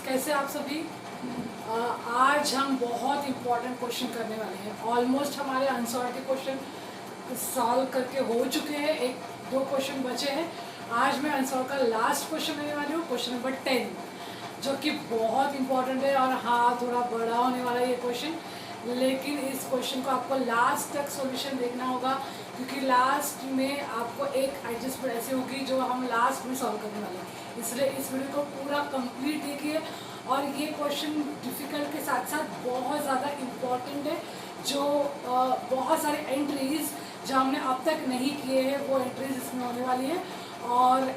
कैसे आप सभी। आज हम बहुत इम्पोर्टेंट क्वेश्चन करने वाले हैं। ऑलमोस्ट हमारे अनसॉल्व के क्वेश्चन सॉल्व करके हो चुके हैं, एक दो क्वेश्चन बचे हैं। आज मैं अनसॉल्व का लास्ट क्वेश्चन लेने वाली हूँ, क्वेश्चन नंबर 10, जो कि बहुत इम्पोर्टेंट है। और हाँ, थोड़ा बड़ा होने वाला है ये क्वेश्चन, लेकिन इस क्वेश्चन को आपको लास्ट तक सॉल्यूशन देखना होगा, क्योंकि लास्ट में आपको एक एडजस्टमेंट ऐसी होगी जो हम लास्ट में सॉल्व करने वाले हैं। इसलिए इस वीडियो को पूरा कंप्लीट देखिए। और ये क्वेश्चन डिफ़िकल्ट के साथ साथ बहुत ज़्यादा इम्पॉर्टेंट है, जो बहुत सारे एंट्रीज जो हमने अब तक नहीं किए हैं वो एंट्रीज इसमें होने वाली है। और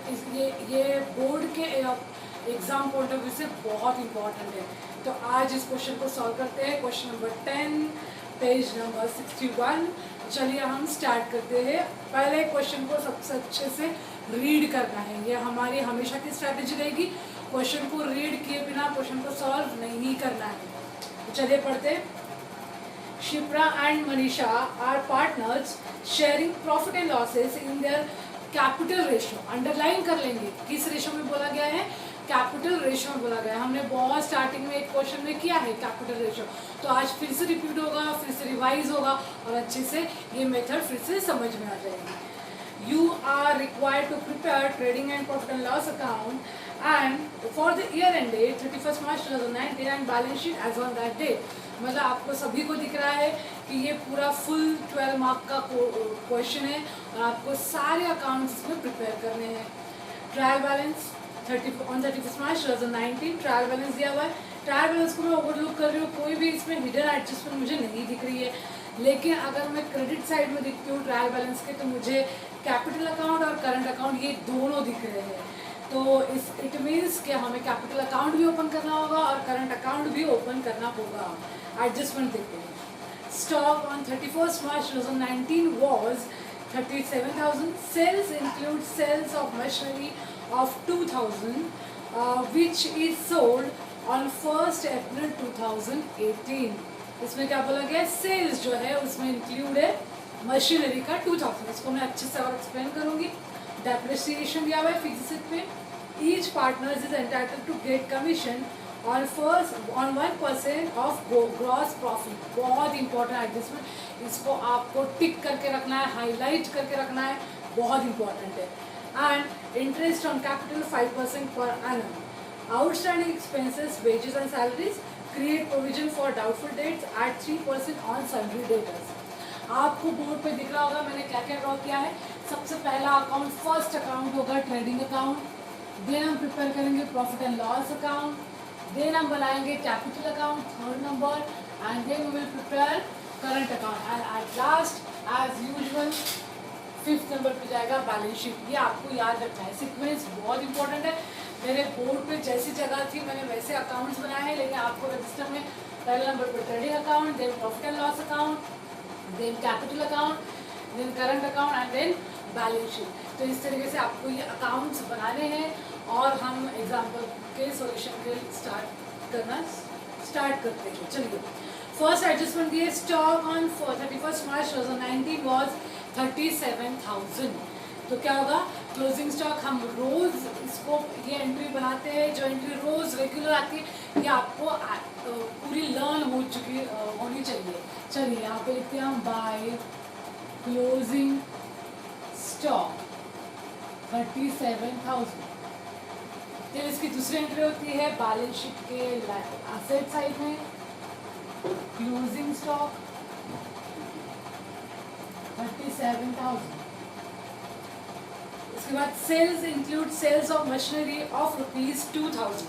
ये बोर्ड के एग्ज़ाम पॉइंट ऑफ व्यू से बहुत इम्पॉर्टेंट है। तो आज इस क्वेश्चन को सॉल्व करते हैं। Question number 10, page number 61। चलिए हम स्टार्ट करते हैं। पहले क्वेश्चन को सबसे अच्छे से रीड करना है, ये हमारी हमेशा की स्ट्रैटेजी रहेगी। क्वेश्चन को रीड किए बिना क्वेश्चन को सॉल्व नहीं करना है। तो चलिए पढ़ते हैं। Shipra and Manisha are partners sharing profit and losses in their capital ratio. Underline कर लेंगे, किस रेशियो में बोला गया है, कैपिटल रेशियो में बोला गया है। हमने बहुत स्टार्टिंग में एक क्वेश्चन में किया है कैपिटल रेशियो, तो आज फिर से रिपीट होगा, फिर से रिवाइज होगा और अच्छे से ये मेथड फिर से समझ में आ जाएगी। You are required to prepare trading and profit and loss account and for the year end date 31st March 2019 and balance sheet as on that date। मतलब आपको सभी को दिख रहा है कि ये पूरा फुल 12 मार्क का क्वेश्चन है और आपको सारे अकाउंट्स इसमें प्रिपेयर करने हैं। Trial balance 31st March 2019 trial balance दिया हुआ है। ट्रायल बैलेंस को मैं ओवरलुक कर रही हूँ, कोई भी इसमें हिडन एडजस्टमेंट मुझे नहीं दिख रही है। लेकिन अगर मैं क्रेडिट साइड में दिखती हूँ ट्रायल बैलेंस के, तो मुझे कैपिटल अकाउंट और करंट अकाउंट ये दोनों दिख रहे हैं। तो इट मीन्स कि हमें कैपिटल अकाउंट भी ओपन करना होगा और करंट अकाउंट भी ओपन करना होगा। एडजस्टमेंट देखते हैं। Stock on 31st March 2019 was 37,000। Sales include sales of machinery of 2,000 which is sold on 1st April 2018। इसमें क्या बोला गया, सेल्स जो है उसमें इंक्लूड है मशीनरी का 2000। इसको मैं अच्छे से और एक्सप्लेन करूंगी। डेप्रिसिएशन दिया हुआ है फिक्स एसेट पे। Each partner is entitled to get commission on 1% of gross profit. बहुत इंपॉर्टेंट एडजस्टमेंट, इसको आपको टिक करके रखना है, हाईलाइट करके रखना है, बहुत इंपॉर्टेंट है। And interest on capital 5% per annum. Outstanding expenses wages and salaries create provision for doubtful debts at 3% on salary debtors. आपको बोर्ड पे दिख रहा होगा मैंने क्या क्या ड्रॉ किया है। सबसे पहला अकाउंट, फर्स्ट अकाउंट होगा ट्रेडिंग अकाउंट, देन हम प्रिपेयर करेंगे profit and loss account, then हम बनाएंगे capital account third number, and then we will prepare current account, and at last as usual 5th number पे जाएगा बैलेंस शीट। ये आपको याद रखना है, सीक्वेंस बहुत इंपॉर्टेंट है। मेरे बोर्ड पे जैसी जगह थी मैंने वैसे अकाउंट्स बनाए हैं, लेकिन आपको रजिस्टर में पहले नंबर पर trading account, then profit and loss account, then capital account, then current account and then balance sheet. तो इस तरीके से आपको ये अकाउंट्स बनाने हैं और हम एग्जाम्पल के सॉल्यूशन के स्टार्ट करते हैं। चलिए, फर्स्ट एडजस्टमेंट दिए। Stock on 31st March 2019 was 37,000। तो क्या होगा, क्लोजिंग स्टॉक हम रोज इसको ये एंट्री बनाते हैं, जो एंट्री रोज रेगुलर आती है ये आपको पूरी लर्न हो चुकी होनी चाहिए। चलिए यहाँ पे लिखते हैं हम बाय क्लोजिंग स्टॉक 37,000। फिर इसकी दूसरी एंट्री होती है बैलेंस शीट के एसेट साइड में, क्लोजिंग स्टॉक 37,000। इसके बाद sales include sales of machinery of ₹2,000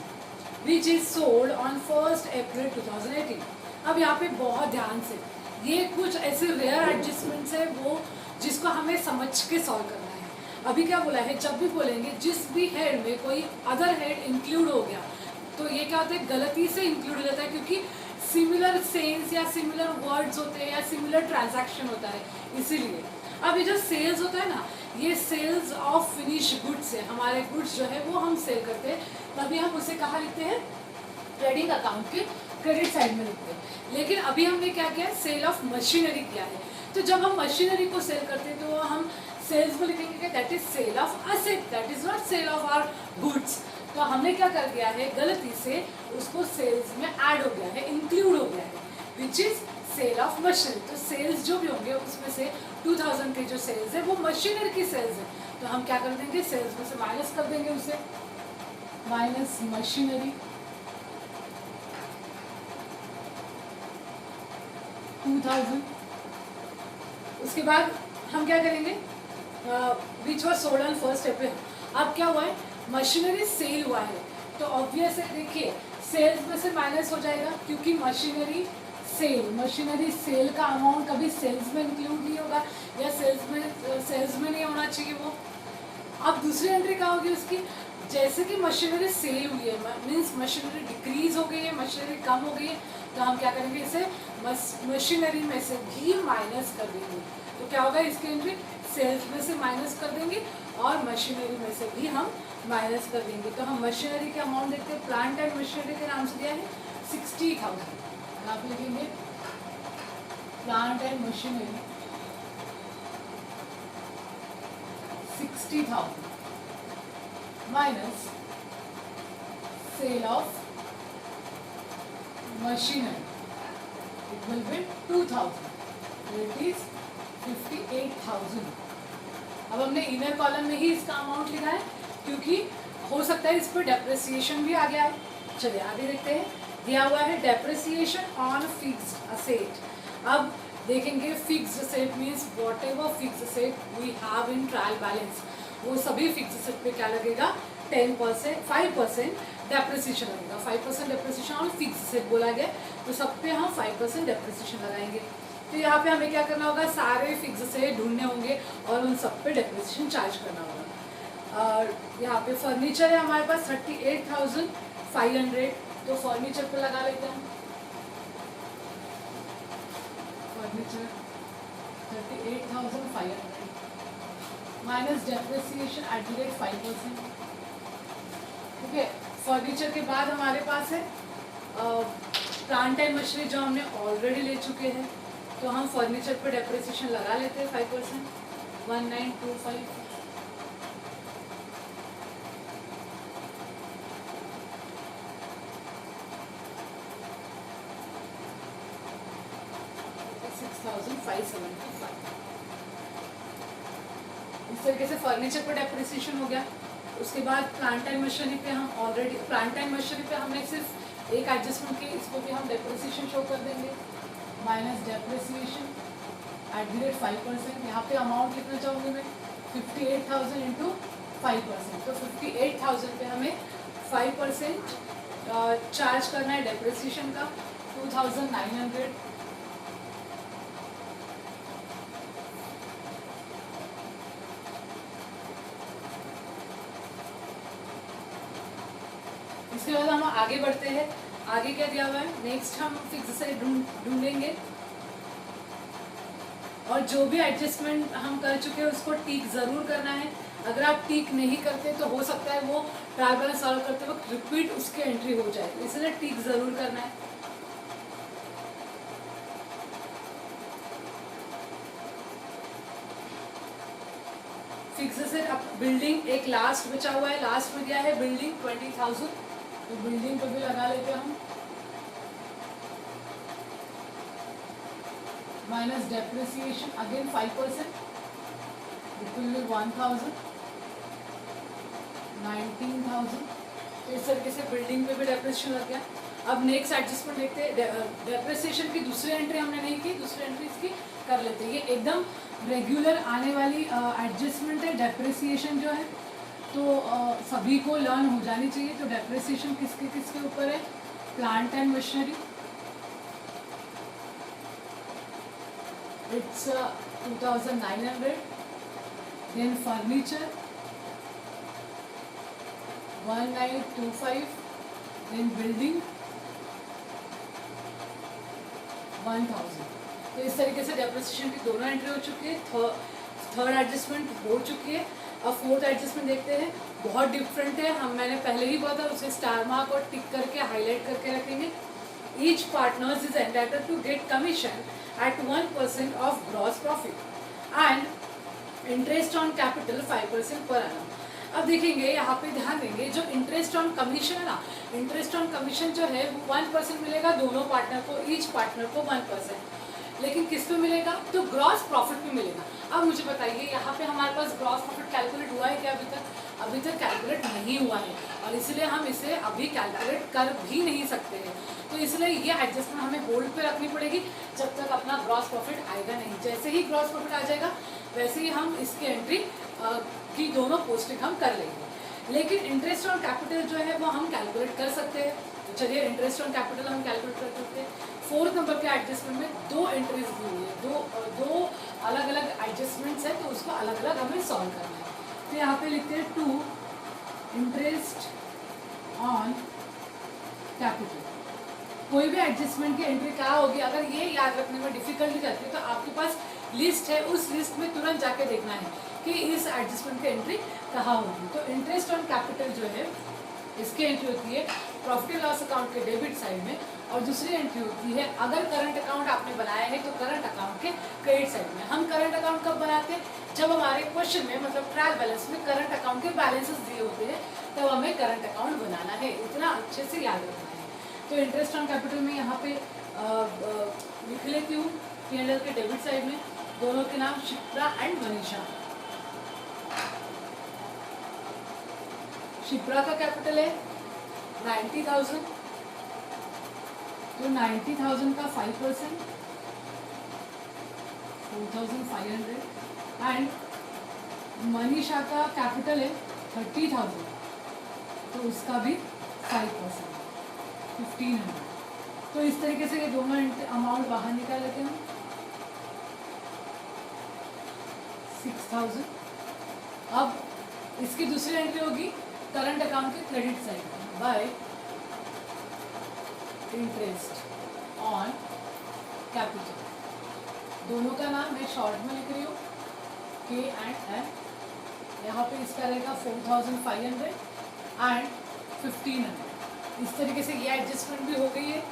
which is sold on 1st April 2018। अब यहाँ पे बहुत ध्यान से, ये कुछ ऐसे रेयर एडजस्टमेंट्स है वो जिसको हमें समझ के सॉल्व करना है। अभी क्या बोला है, जब भी बोलेंगे जिस भी हेड में कोई अदर हेड इंक्लूड हो गया तो ये क्या होता है, गलती से इंक्लूड हो जाता है, क्योंकि सिमिलर सेल्स या सिमिलर वर्ड्स होते हैं या सिमिलर ट्रांजैक्शन होता है, इसीलिए। अब ये जो सेल्स होता है ना, ये सेल्स ऑफ फिनिश गुड्स है, हमारे गुड्स जो है वो हम सेल करते हैं, तभी हम उसे कहाँ लिखते हैं, ट्रेडिंग अकाउंट के क्रेडिट साइड में लिखते हैं। लेकिन अभी हमने क्या किया, सेल ऑफ मशीनरी किया है। तो जब हम मशीनरी को सेल करते हैं तो हम सेल्स में लिखेंगे कि that is sale of asset, that is not sale of our goods. तो हमने क्या कर दिया है, गलती से उसको सेल्स में ऐड हो गया है, इंक्लूड हो गया है, which is sale of machinery. तो सेल्स जो भी होंगे उसमें से 2000 के जो सेल्स है वो मशीनरी की सेल्स है, तो हम क्या कर देंगे, सेल्स में से माइनस कर देंगे उसे, माइनस मशीनरी 2000। उसके बाद हम क्या करेंगे, which was sold on first April. अब क्या हुआ है, मशीनरी सेल हुआ है, तो ऑब्वियस है, देखिए सेल्स में से माइनस हो जाएगा, क्योंकि मशीनरी सेल का अमाउंट कभी सेल्स में इंक्लूड नहीं होगा, या सेल्स में नहीं होना चाहिए वो। अब दूसरी एंट्री क्या होगी उसकी, जैसे कि मशीनरी सेल हुई है, मीन्स मशीनरी डिक्रीज हो गई है, मशीनरी कम हो गई है, तो हम क्या करेंगे, इसे मशीनरी में से भी माइनस कर देंगे। तो क्या होगा इसकी एंट्री, सेल्स में से माइनस कर देंगे और मशीनरी में से भी हम माइनस कर देंगे। तो हम मशीनरी के अमाउंट देखते हैं, प्लांट एंड मशीनरी के नाम से दिया है 60,000। आप लिखेंगे plant and machinery 60,000 minus cell of machinery, it will be 2000, it is 58,000। अब हमने इनर कॉलम में ही इसका अमाउंट लिखा है, क्योंकि हो सकता है इस पर डेप्रिसिएशन भी आ गया है। चलिए आगे देखते हैं, दिया हुआ है डेप्रिसिएशन ऑन फिक्स्ड असेट। अब देखेंगे fixed asset means whatever fixed asset we have in trial balance, वो सभी फिक्स्ड असेट पे क्या लगेगा, 10%, 5% डेप्रिसिएशन लगेगा। 5% डेप्रिसिएशन ऑन फिक्स्ड असेट बोला गया, तो सब पे हम 5% डेप्रिसिएशन लगाएंगे। तो यहाँ पे हमें क्या करना होगा, सारे फिक्स असेट ढूंढने होंगे और उन सब पे डेप्रिसिएशन चार्ज करना होगा। और यहाँ पे फर्नीचर है हमारे पास 38,500, तो फर्नीचर पे लगा लेते हैं, फर्नीचर 38,500 माइनस डेप्रिसिएशन एट 5%। ठीक है, फर्नीचर के बाद हमारे पास है प्लांट एंड मशीनरी, जो हमने ऑलरेडी ले चुके हैं, तो हम फर्नीचर पे डेप्रिसिएशन लगा लेते हैं 5%, 1925। इस तरीके से फर्नीचर पे डेप्रिसिएशन हो गया। उसके बाद प्लांट एंड मशीनरी पे हम ऑलरेडी, प्लांट एंड मशीनरी पे हमने सिर्फ एक एडजस्टमेंट की, इसको भी हम डेप्रिसिएशन शो कर देंगे, माइनस डेप्रिसिएशन एट 5%। यहाँ पे अमाउंट लिखना चाहूँगी मैं 58,000 इंटू 5%, तो 58,000 पे हमें 5% चार्ज करना है डेप्रिसिएशन का, 2,900। इसके बाद हम आगे बढ़ते हैं, आगे क्या दिया हुआ है, नेक्स्ट हम फिक्स असेट ढूंढेंगे, और जो भी एडजस्टमेंट हम कर चुके हैं उसको टिक ज़रूर करना है। अगर आप टिक नहीं करते तो हो सकता है वो ट्रायल बैलेंस सॉल्व करते वक्त रिपीट उसके एंट्री हो जाए, इसलिए टिक ज़रूर करना है। फिक्स असेट, अब बिल्डिंग एक लास्ट बचा हुआ है, लास्ट में दिया है बिल्डिंग 20,000, तो बिल्डिंग को भी लगा लेते हैं हम, minus depreciation again 5%, it will be 1,000, 19,000। तो इस तरीके से बिल्डिंग पे भी डेप्रिसिएशन लग गया। अब नेक्स्ट एडजस्टमेंट देखते हैं, डेप्रिसिएशन की दूसरी एंट्री हमने नहीं की, दूसरी एंट्री इसकी कर लेते हैं। ये एकदम रेगुलर आने वाली एडजस्टमेंट है, डेप्रिसिएशन जो है, तो सभी को लर्न हो जानी चाहिए। तो डेप्रिसिएशन किसके किसके ऊपर है, plant and machinery, it's 2,900, then furniture 1,925, then building 1,000। तो इस तरीके से डेप्रिसिएशन की दोनों एंट्री हो चुकी है, थर्ड एडजस्टमेंट हो चुकी है। अब फोर्थ एडजस्टमेंट देखते हैं, बहुत डिफरेंट है, मैंने पहले ही बोला था, उसे स्टार मार्क और टिक करके हाईलाइट करके रखेंगे। Each partners is entitled to get commission at 1% of gross profit and interest on capital 5% per annum। अब देखेंगे यहाँ पे ध्यान देंगे, जो इंटरेस्ट ऑन कमीशन है ना, इंटरेस्ट ऑन कमीशन जो है वो 1% मिलेगा दोनों पार्टनर को, ईच पार्टनर को 1%। लेकिन किस पे मिलेगा, तो ग्रॉस प्रॉफिट पे मिलेगा। अब मुझे बताइए यहाँ पे हमारे पास ग्रॉस प्रॉफिट कैलकुलेट हुआ है क्या अभी तक? अभी तक कैलकुलेट नहीं हुआ है, और इसलिए हम इसे अभी कैलकुलेट कर भी नहीं सकते हैं। तो इसलिए ये एडजस्टमेंट हमें होल्ड पे रखनी पड़ेगी जब तक अपना ग्रॉस प्रॉफिट आएगा नहीं। जैसे ही ग्रॉस प्रॉफिट आ जाएगा वैसे ही हम इसकी एंट्री की दोनों पोस्टिंग हम कर लेंगे। लेकिन इंटरेस्ट ऑन कैपिटल जो है वो हम कैलकुलेट कर सकते हैं। तो चलिए इंटरेस्ट ऑन कैपिटल हम कैलकुलेट कर सकते हैं। 4 नंबर के एडजस्टमेंट में 2 एंट्रीज दी हुई है, दो अलग अलग एडजस्टमेंट्स है, तो उसको अलग अलग हमें सॉल्व करना है। तो यहाँ पे लिखते हैं 2 इंटरेस्ट ऑन कैपिटल। कोई भी एडजस्टमेंट की एंट्री क्या होगी, अगर ये याद रखने में डिफिकल्टी रहती है तो आपके पास लिस्ट है, उस लिस्ट में तुरंत जाके देखना है कि इस एडजस्टमेंट की एंट्री कहाँ होगी। तो इंटरेस्ट ऑन कैपिटल जो है इसकी एंट्री होती है प्रॉफिट एंड लॉस अकाउंट के डेबिट साइड में, और दूसरी एंट्री होती है अगर करंट अकाउंट आपने बनाया है तो करंट अकाउंट के क्रेडिट साइड में। हम करंट अकाउंट कब बनाते हैं, जब हमारे क्वेश्चन में मतलब ट्रायल बैलेंस में करंट अकाउंट के बैलेंसेस दिए होते हैं, तब हमें करंट अकाउंट बनाना है। इतना अच्छे से याद रखना है। तो इंटरेस्ट ऑन कैपिटल में यहाँ पे लिख लेती हूँ P&L के डेबिट साइड में दोनों के नाम शिप्रा एंड मनीषा। शिप्रा का कैपिटल है 90,000, तो 90,000 का 5% 4,500, एंड मनीषा का कैपिटल है 30,000, तो उसका भी 5% 1,500। तो इस तरीके से ये दोनों अमाउंट बाहर निकाल लेते हैं 6,000। अब इसकी दूसरी एंट्री होगी करंट अकाउंट के क्रेडिट साइड में बाय इंटरेस्ट ऑन कैपिटल। दोनों का नाम मैं शॉर्ट में लिख रही हूँ K&M। यहाँ पे इसका रहेगा 4,500 एंड 1,500। इस तरीके से ये एडजस्टमेंट भी हो गई है।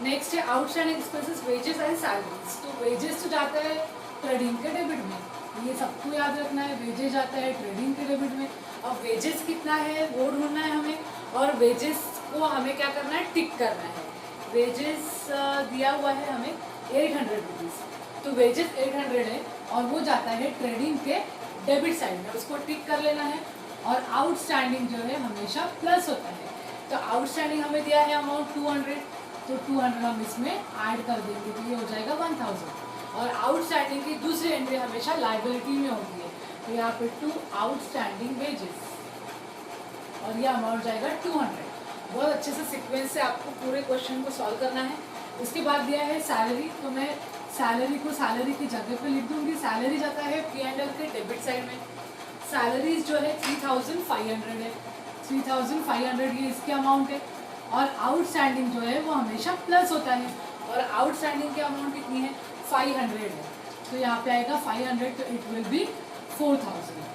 नेक्स्ट है outstanding expenses wages and salaries. तो वेजेस तो जाता है ट्रेडिंग के डेबिट में, ये सबको याद रखना है। वेजेस जाता है ट्रेडिंग के डेबिट में। अब वेजेस कितना है वो ढूंढना है हमें, और वेजेस को हमें क्या करना है, टिक करना है। वेजेस दिया हुआ है हमें 800 रुपीज़, तो वेजेस 800 है और वो जाता है ट्रेडिंग के डेबिट साइड में, उसको टिक कर लेना है। और आउटस्टैंडिंग जो है हमेशा प्लस होता है, तो आउटस्टैंडिंग हमें दिया है अमाउंट 200, तो 200 हम इसमें ऐड कर देंगे, तो ये हो जाएगा 1000। और आउटस्टैंडिंग की दूसरी एंट्री हमेशा लायबिलिटी में होती है, तो यहाँ पे 2 आउटस्टैंडिंग वेजेस, और ये अमाउंट जाएगा 200। बहुत अच्छे से सीक्वेंस से आपको पूरे क्वेश्चन को सॉल्व करना है। उसके बाद दिया है सैलरी, तो मैं सैलरी को सैलरी की जगह पे लिख दूंगी। सैलरी जाता है P&L के डेबिट साइड में। सैलरीज जो है 3,500 है, 3,500 ये इसके अमाउंट है। और आउटस्टैंडिंग जो है वो हमेशा प्लस होता है, और आउटस्टैंडिंग की अमाउंट कितनी है, 500 है, तो यहाँ पे आएगा 500, तो इट विल बी 4,000।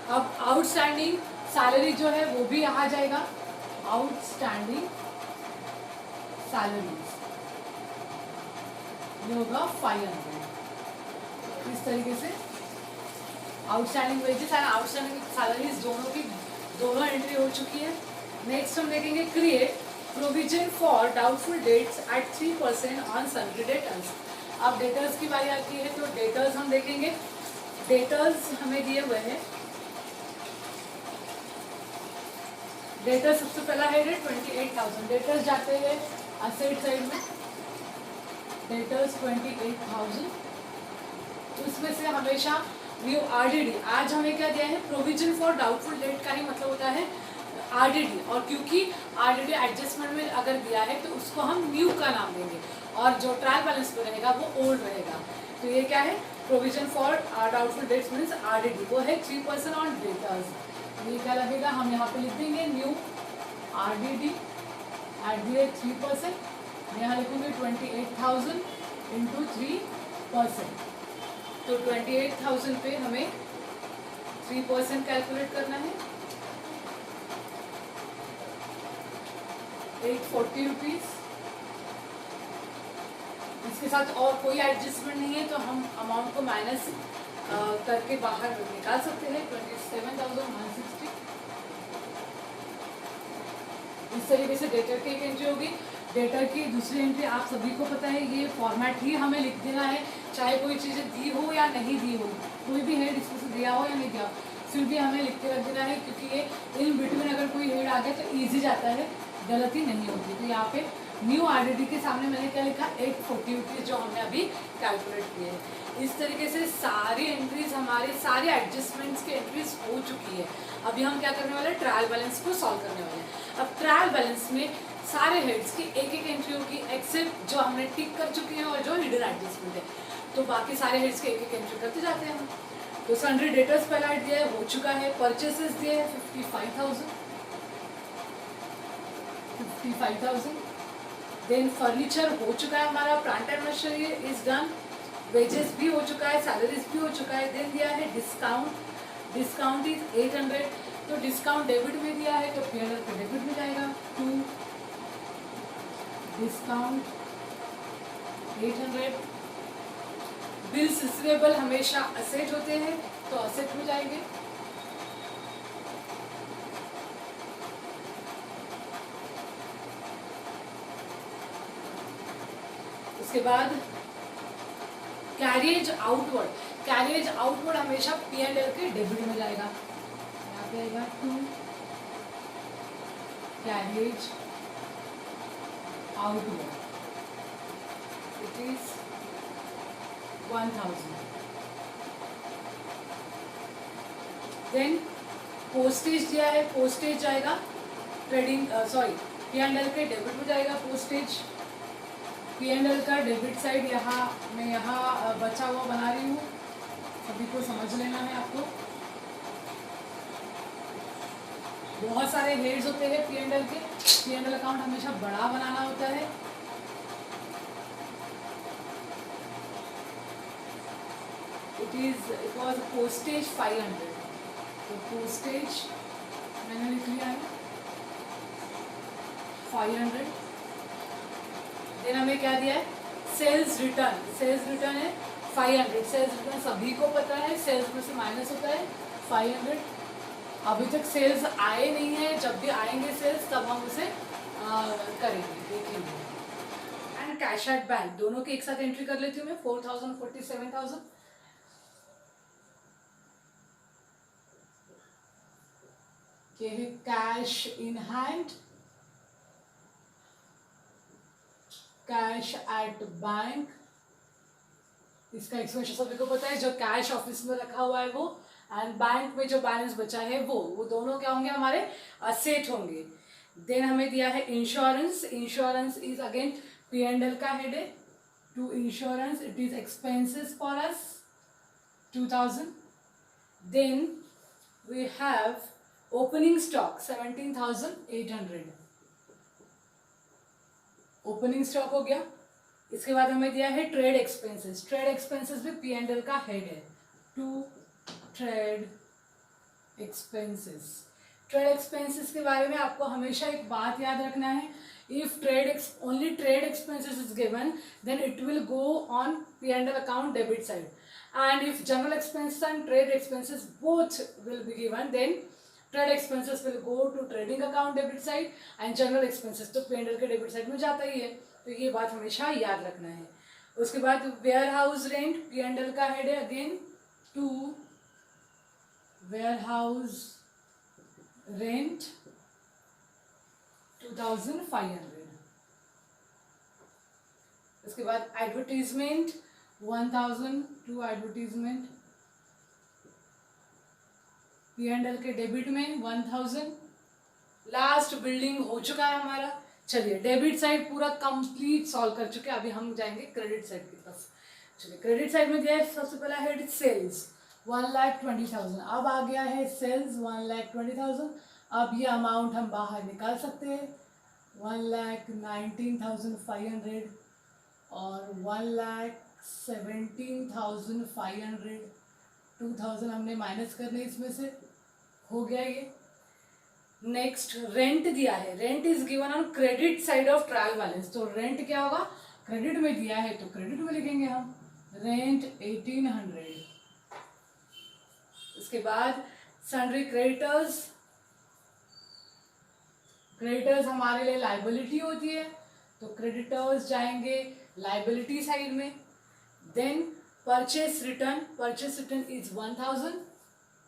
अब आउटस्टैंडिंग सैलरी जो है वो भी यहाँ जाएगा, आउटस्टैंडिंग सैलरीज ये होगा 500। इस तरीके से outstanding wages and outstanding salaries दोनों एंट्री हो चुकी है। नेक्स्ट हम देखेंगे create provision for doubtful debts at 3% on sundry debtors. अब डेटर्स की बारी आती है, तो डेटर्स हम देखेंगे। डेटर्स हमें दिए हुए हैं, डेटर्स सबसे पहला है 28,000। डेटर्स जाते हैं असेट साइड में, डेटर्स 28,000, उसमें से हमेशा न्यू RDD। आज हमें क्या दिया है, प्रोविजन फॉर डाउटफुल डेट का ही मतलब होता है RDD, और क्योंकि RDD एडजस्टमेंट में अगर दिया है तो उसको हम न्यू का नाम देंगे, और जो ट्रायल बैलेंस पे रहेगा वो ओल्ड रहेगा। तो ये क्या है, provision for doubtful dates means RDD, वो है 3% ऑन डेटर्स। ये क्या लगेगा, हम यहाँ पे लिख देंगे न्यू RDD एट दी 3%। यहाँ लिखूंगे 28,000 इंटू 3%, तो 28,000 पे हमें 3% कैलकुलेट करना है, 840 रुपीज़। इसके साथ और कोई एडजस्टमेंट नहीं है, तो हम अमाउंट को माइनस करके बाहर निकाल सकते हैं 27,160। इस तरीके से डेटर की एक एंट्री होगी। डेटर की दूसरी एंट्री आप सभी को पता है, ये फॉर्मेट ही हमें लिख देना है, चाहे कोई चीज़ें दी हो या नहीं दी हो, कोई भी हेड इसमें से दिया हो या नहीं दिया हो, फिर भी हमें लिख के रख देना है, क्योंकि ये इन बिटवीन अगर कोई हेड आ गया तो ईजी जाता है, गलती नहीं होगी। तो यहाँ पे न्यू आरडीडी के सामने मैंने क्या लिखा, 840 रुपीज़ जो हमने अभी कैलकुलेट किए हैं। इस तरीके से सारी एंट्रीज हमारे सारे एडजस्टमेंट्स की एंट्रीज हो चुकी है। अभी हम क्या करने वाले हैं, ट्रायल बैलेंस को सॉल्व करने वाले हैं। अब ट्रायल बैलेंस में सारे हेड्स की एक एक एंट्री होगी, एक्सेप्ट जो हमने टिक कर चुकी है और जो हिडन एडजस्टमेंट है, तो बाकी सारे हेड्स की एक एक एंट्री करते जाते हैं हम। तो सन्ड्री डेटर्स पहला हेड दिया है, हो चुका है। परचेसेस दिए है 55,000। देन फर्नीचर हो चुका है हमारा, plant and machinery is done, wages भी हो चुका है, सैलरीज भी हो चुका है। देन दिया है डिस्काउंट, डिस्काउंट इज 800, तो डिस्काउंट डेबिट में दिया है तो पीएनएल पे डेबिट में जाएगा। To discount 800। बिल्स रिसीवेबल हमेशा असेट होते हैं तो असेट में जाएंगे। उसके बाद कैरियज आउटवर्ड, कैरियज आउटवर्ड हमेशा पीएनएल के डेबिट में जाएगा। यहाँ पे आएगा to carriage outward, it is 1000। Then postage दिया है, पोस्टेज जाएगा ट्रेडिंग पीएनएल के डेबिट में जाएगा पोस्टेज। पीएनएल का डेबिट साइड यहाँ मैं यहाँ बचा हुआ बना रही हूँ, सभी को समझ लेना है आपको। बहुत सारे हेड्स होते हैं पीएनएल के, पीएनएल अकाउंट हमेशा बड़ा बनाना होता है। इट वॉज पोस्टेज 500, तो पोस्टेज मैंने लिख लिया है 500। देन हमें क्या दिया है, सेल्स रिटर्न, सेल्स रिटर्न है 500। सेल्स रिटर्न सभी को पता है, सेल्स में से माइनस होता है 500। अभी तक सेल्स आए नहीं है, जब भी आएंगे सेल्स तब हम उसे करेंगे, देखेंगे। एंड कैश एट बैंक दोनों की एक साथ एंट्री कर लेती हूँ मैं, 4,000 47,000। ये है cash in hand, cash at bank, इसका एक्सप्रेशन सभी को पता है, जो कैश ऑफिस में रखा हुआ है वो, एंड बैंक में जो बैलेंस बचा है वो दोनों क्या होंगे, हमारे असेट होंगे। देन हमें दिया है insurance, insurance is again PNL का हेड है। To insurance it is expenses for us 2000। Then we have opening stock 17,800, opening stock हो गया। इसके बाद हमें दिया है ट्रेड एक्सपेंसेस, ट्रेड एक्सपेंसेस भी पीएनएल का हेड है। To trade expenses, trade expenses के बारे में आपको हमेशा एक बात याद रखना है, if only trade expenses is given then it will go on PNL account debit side, and if general expenses and trade expenses both will be given then trade expenses will go to trading account debit side and general expenses तो PNL के debit side में जाता ही है, तो ये बात हमेशा याद रखना है। उसके बाद वेयर हाउस रेंट पीएनएल का हेड है again. To warehouse rent 2,500। उसके बाद एडवर्टीजमेंट 1,000 टू एडवर्टीजमेंट, पीएनएल के डेबिट में 1,000। लास्ट बिल्डिंग हो चुका है हमारा। चलिए डेबिट साइड पूरा कंप्लीट सॉल्व कर चुके हैं, अभी हम जाएंगे क्रेडिट साइड की तरफ। चलिए क्रेडिट साइड में दिया है सबसे पहला हेड सेल्स 1,20,000, अब आ गया है सेल्स 1,20,000। अब ये अमाउंट हम बाहर निकाल सकते हैं 1,19,500 और 1,17,500, 2,000 हमने माइनस करने इसमें से, हो गया ये। नेक्स्ट रेंट दिया है, rent is given on credit side of trial balance, तो रेंट क्या होगा, क्रेडिट में दिया है तो क्रेडिट में लिखेंगे हम, रेंट 1,800। उसके बाद सन्ड्री क्रेडिटर्स, क्रेडिटर्स हमारे लिए लाइबिलिटी होती है, तो क्रेडिटर्स जाएंगे लाइबिलिटी साइड में। Then purchase return, purchase return is 1000,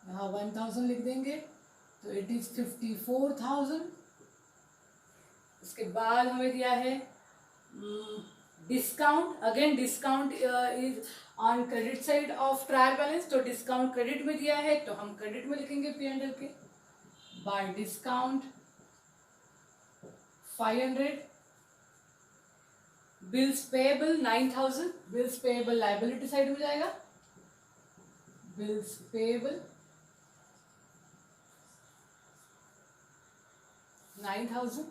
यहाँ 1000 लिख देंगे, तो इट इज 54,000। उसके बाद हमें दिया है discount, again discount is on credit side of trial balance, तो डिस्काउंट क्रेडिट में दिया है तो हम क्रेडिट में लिखेंगे P&L के। By discount 500, bills payable 9000, bills payable liability side में जाएगा, bills payable 9000।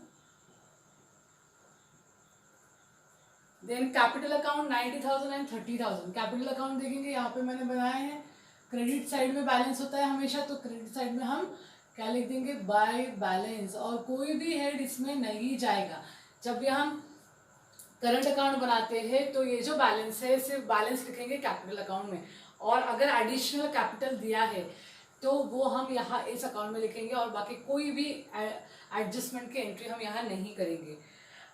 Then capital account 90,000 and 30,000। Capital account देखेंगे यहाँ पे मैंने बनाए हैं, क्रेडिट साइड में बैलेंस होता है हमेशा, तो क्रेडिट साइड में हम क्या लिख देंगे, बाय बैलेंस, और कोई भी हेड इसमें नहीं जाएगा। जब भी हम करंट अकाउंट बनाते हैं तो ये जो बैलेंस है सिर्फ बैलेंस लिखेंगे कैपिटल अकाउंट में, और अगर एडिशनल कैपिटल दिया है तो वो हम यहाँ इस अकाउंट में लिखेंगे, और बाकी कोई भी एडजस्टमेंट की एंट्री हम यहाँ नहीं करेंगे।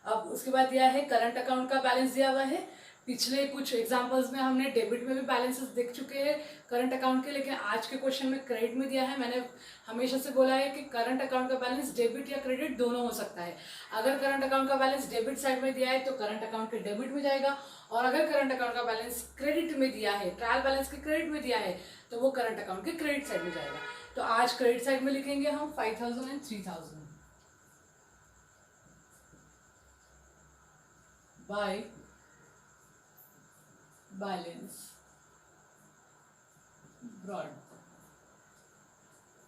अब उसके बाद दिया है करंट अकाउंट का बैलेंस दिया हुआ है। पिछले कुछ एग्जांपल्स में हमने डेबिट में भी बैलेंसेस देख चुके हैं करंट अकाउंट के, लेकिन आज के क्वेश्चन में क्रेडिट में दिया है। मैंने हमेशा से बोला है कि करंट अकाउंट का बैलेंस डेबिट या क्रेडिट दोनों हो सकता है। अगर करंट अकाउंट का बैलेंस डेबिट साइड में दिया है तो करंट अकाउंट के डेबिट में जाएगा, और अगर करंट अकाउंट का बैलेंस क्रेडिट में दिया है, ट्रायल बैलेंस के क्रेडिट में दिया है, तो वो करंट अकाउंट के क्रेडिट साइड में जाएगा। तो आज क्रेडिट साइड में लिखेंगे हम 5000 एंड 3000 बाय बैलेंस ब्रॉड।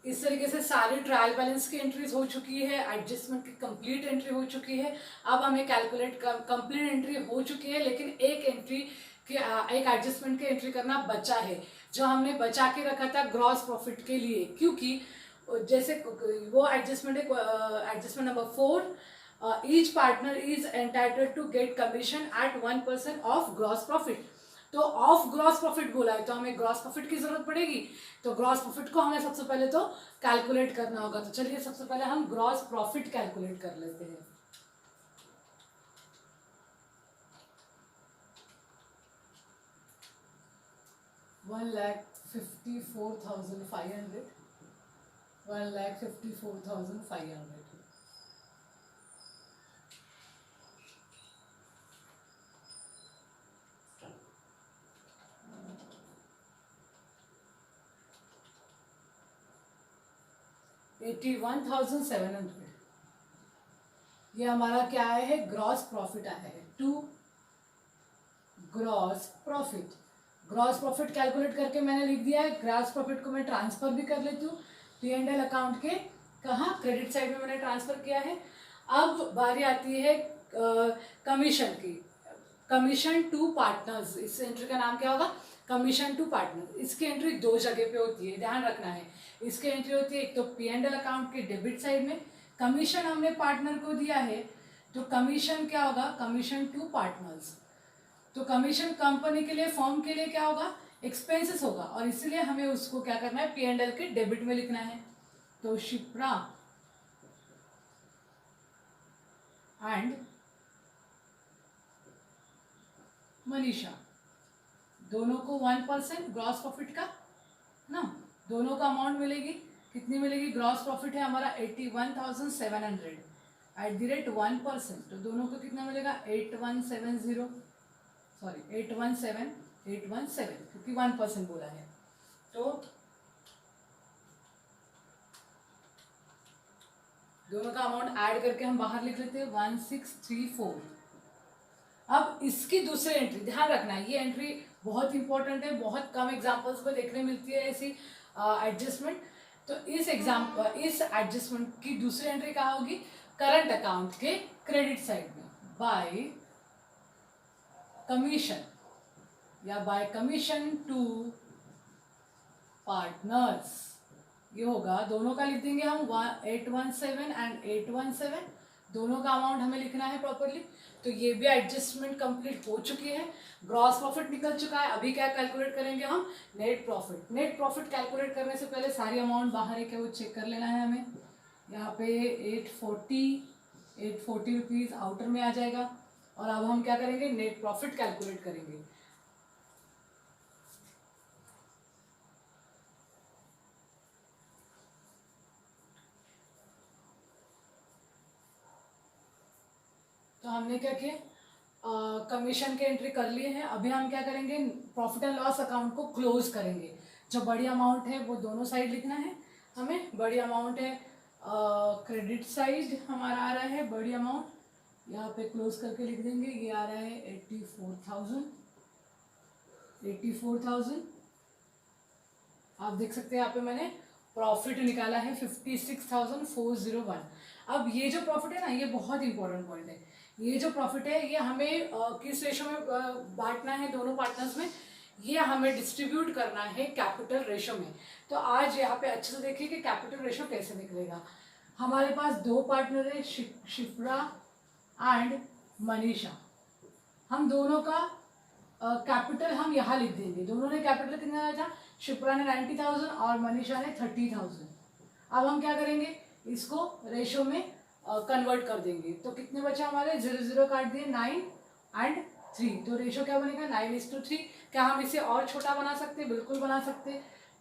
इस तरीके से सारी ट्रायल बैलेंस की एंट्रीज हो चुकी है, एडजस्टमेंट की कंप्लीट एंट्री हो चुकी है। अब हमें कैलकुलेट कंप्लीट एंट्री हो चुकी है, लेकिन एक एंट्री के एक एडजस्टमेंट की एंट्री करना बचा है, जो हमने बचा के रखा था ग्रॉस प्रॉफिट के लिए। क्योंकि जैसे वो एडजस्टमेंट है adjustment number 4, each partner is entitled to get commission at 1% of gross profit. तो ऑफ ग्रॉस प्रॉफिट बोला है तो हमें ग्रॉस प्रॉफिट की जरूरत पड़ेगी, तो ग्रॉस प्रॉफिट को हमें सबसे पहले तो कैलकुलेट करना होगा। तो चलिए सबसे पहले हम ग्रॉस प्रॉफिट कैलकुलेट कर लेते हैं। $1,54,500, 1,54,500। $81,700, ये हमारा क्या आया है, ग्रॉस प्रॉफिट आया है। To gross profit, gross profit calculate करके मैंने लिख दिया है। ग्रॉस प्रॉफिट को मैं ट्रांसफर भी कर लेती हूँ P&L अकाउंट के, कहाँ, क्रेडिट साइड में मैंने ट्रांसफर किया है। अब बारी आती है कमीशन की, कमीशन टू पार्टनर्स। इस एंट्री का नाम क्या होगा, कमीशन टू पार्टनर। इसकी एंट्री दो जगह पे होती है, ध्यान रखना है। इसकी एंट्री होती है एक तो P&L अकाउंट के डेबिट साइड में, कमीशन हमने पार्टनर को दिया है तो कमीशन क्या होगा, कमीशन टू पार्टनर्स। तो कमीशन कंपनी के लिए, फर्म के लिए क्या होगा, एक्सपेंसेस होगा, और इसीलिए हमें उसको क्या करना है, P&L के डेबिट में लिखना है। तो शिप्रा एंड मनीषा दोनों को 1% ग्रॉस प्रॉफिट का ना, दोनों का अमाउंट मिलेगी। कितनी मिलेगी, ग्रॉस प्रॉफिट है हमारा 81,700 एट द रेट 1%, तो दोनों को कितना मिलेगा, 8170, सॉरी 817 क्योंकि 1% बोला है। तो दोनों का अमाउंट ऐड करके हम बाहर लिख लेते हैं 1634। अब इसकी दूसरी एंट्री ध्यान रखना है, ये एंट्री बहुत इंपॉर्टेंट है, बहुत कम एग्जांपल्स में देखने मिलती है ऐसी एडजस्टमेंट। तो इस एडजस्टमेंट की दूसरी एंट्री कहाँ होगी, करंट अकाउंट के क्रेडिट साइड में, बाय कमीशन या बाय कमीशन टू पार्टनर्स। ये होगा, दोनों का लिख देंगे हम 817 एंड 817 दोनों का अमाउंट हमें लिखना है प्रॉपरली। तो ये भी एडजस्टमेंट कंप्लीट हो चुकी है, ग्रॉस प्रॉफिट निकल चुका है। अभी क्या कैलकुलेट करेंगे हम, net profit. Net profit calculate करने से पहले सारी अमाउंट बाहर है क्या वो चेक कर लेना है हमें। यहाँ पे 840 रुपीज़ आउटर में आ जाएगा। और अब हम क्या करेंगे, नेट प्रॉफिट कैलकुलेट करेंगे। तो हमने क्या किया, कमीशन के एंट्री कर लिए हैं। अभी हम क्या करेंगे, प्रॉफिट एंड लॉस अकाउंट को क्लोज करेंगे। जो बड़ी अमाउंट है वो दोनों साइड लिखना है हमें। बड़ी अमाउंट है क्रेडिट साइड हमारा आ रहा है बड़ी अमाउंट, यहाँ पे क्लोज करके लिख देंगे। ये आ रहा है 84,000। आप देख सकते हैं यहाँ पे मैंने प्रॉफिट निकाला है 56,401। अब ये जो प्रॉफिट है ना, ये बहुत इंपॉर्टेंट पॉइंट है। ये जो प्रॉफिट है ये हमें किस रेशो में बांटना है, दोनों पार्टनर्स में। ये हमें डिस्ट्रीब्यूट करना है कैपिटल रेशो में। तो आज यहाँ पे अच्छे से देखिए कि कैपिटल रेशो कैसे निकलेगा। हमारे पास दो पार्टनर है, शिप्रा एंड मनीषा। हम दोनों का कैपिटल हम यहाँ लिख देंगे। दोनों ने कैपिटल कितना था, शिप्रा ने 90,000 और मनीषा ने 30,000। अब हम क्या करेंगे, इसको रेशो में कन्वर्ट कर देंगे। तो कितने बचे हमारे, 0 काट दिए, 9 एंड 3। तो रेशो क्या बनेगा, 9:3। क्या हम इसे और छोटा बना सकते, बिल्कुल बना सकते।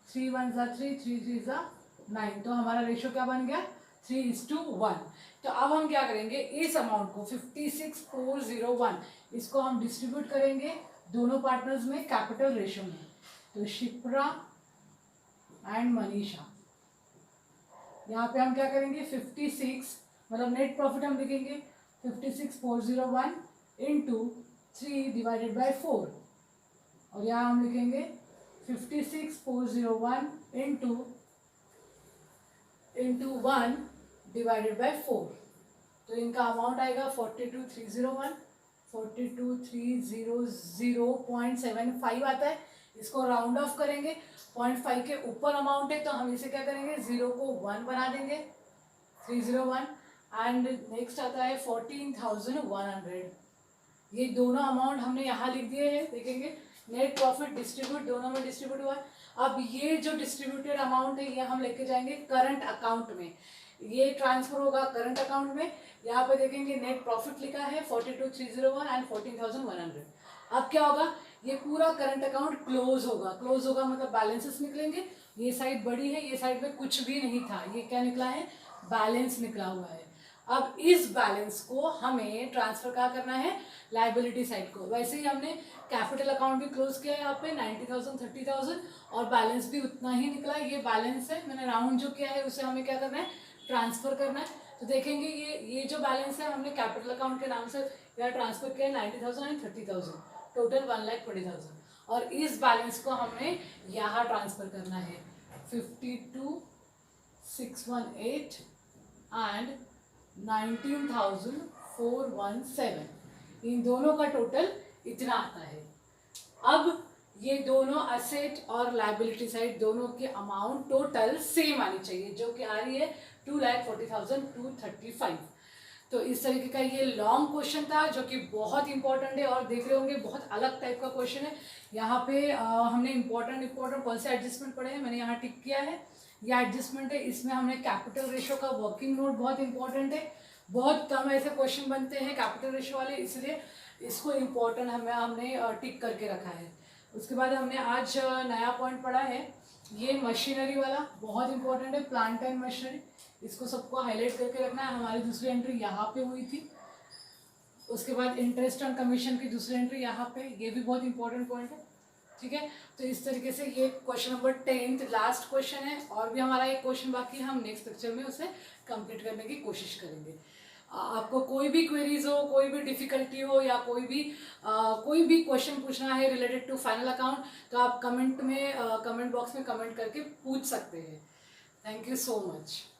3 1 ज़ा 3, 3 3 ज़ा 9। तो हमारा रेशो क्या बन गया, 3:1। तो अब हम क्या करेंगे, इस अमाउंट को 56,401 इसको हम डिस्ट्रीब्यूट करेंगे दोनों पार्टनर्स में कैपिटल रेशो में। तो शिप्रा एंड मनीषा, यहाँ पे हम क्या करेंगे, 56 मतलब नेट प्रॉफिट हम लिखेंगे 56,401 इंटू 3 डिवाइडेड बाई 4। और यहाँ हम लिखेंगे 56,401 इंटू 1 डिवाइडेड बाई 4। तो इनका अमाउंट आएगा 42,301, 42,300.75 आता है। इसको राउंड ऑफ करेंगे, 0.5 के ऊपर अमाउंट है तो हम इसे क्या करेंगे, 0 को 1 बना देंगे, 301। एंड नेक्स्ट आता है 14,100। ये दोनों अमाउंट हमने यहाँ लिख दिए हैं। देखेंगे नेट प्रॉफिट डिस्ट्रीब्यूट दोनों में डिस्ट्रीब्यूट हुआ है। अब ये जो डिस्ट्रीब्यूटेड अमाउंट है ये हम लेके जाएंगे करंट अकाउंट में। ये ट्रांसफर होगा करंट अकाउंट में। यहाँ पे देखेंगे नेट प्रॉफिट लिखा है 42,301 एंड 14,100। अब क्या होगा, ये पूरा करंट अकाउंट क्लोज होगा। क्लोज होगा मतलब बैलेंसेस निकलेंगे। ये साइड बड़ी है, ये साइड में कुछ भी नहीं था, ये क्या निकला है, बैलेंस निकला हुआ है। अब इस बैलेंस को हमें ट्रांसफर क्या करना है, लायबिलिटी साइड को। वैसे ही हमने कैपिटल अकाउंट भी क्लोज किया है यहाँ पे 90,000 30,000 और बैलेंस भी उतना ही निकला। ये बैलेंस है, मैंने राउंड जो किया है उसे हमें क्या करना है, ट्रांसफर करना है। तो देखेंगे ये जो बैलेंस है हमने कैपिटल अकाउंट के नाम से यहाँ ट्रांसफर किया है 90,000 एंड 30,000, टोटल 1,20,000। और इस बैलेंस को हमें यहाँ ट्रांसफर करना है 52,618 एंड 19,417। इन दोनों का टोटल इतना आता है। अब ये दोनों असेट और लायबिलिटी साइड दोनों के अमाउंट टोटल सेम आनी चाहिए, जो कि आ रही है 2,40,235। तो इस तरीके का ये लॉन्ग क्वेश्चन था जो कि बहुत इंपॉर्टेंट है। और देख रहे होंगे बहुत अलग टाइप का क्वेश्चन है। यहाँ पे हमने इंपॉर्टेंट कौन से एडजस्टमेंट पढ़े हैं, मैंने यहाँ टिक किया है। ये एडजस्टमेंट है, इसमें हमने कैपिटल रेशो का वर्किंग नोट बहुत इंपॉर्टेंट है। बहुत कम ऐसे क्वेश्चन बनते हैं कैपिटल रेशो वाले, इसलिए इसको इम्पोर्टेंट हमने टिक करके रखा है। उसके बाद हमने आज नया पॉइंट पढ़ा है, ये मशीनरी वाला बहुत इंपॉर्टेंट है, प्लांट एंड मशीनरी। इसको सबको हाईलाइट करके रखना है। हमारी दूसरी एंट्री यहाँ पे हुई थी। उसके बाद इंटरेस्ट ऑन कमीशन की दूसरी एंट्री यहाँ पे, ये भी बहुत इंपॉर्टेंट पॉइंट है। ठीक है, तो इस तरीके से ये क्वेश्चन नंबर 10 लास्ट क्वेश्चन है। और भी हमारा एक क्वेश्चन बाकी है, हम नेक्स्ट लेक्चर में उसे कंप्लीट करने की कोशिश करेंगे। आपको कोई भी क्वेरीज हो, कोई भी डिफिकल्टी हो या कोई भी क्वेश्चन पूछना है रिलेटेड टू फाइनल अकाउंट, तो आप कमेंट बॉक्स में कमेंट करके पूछ सकते हैं। Thank you so much.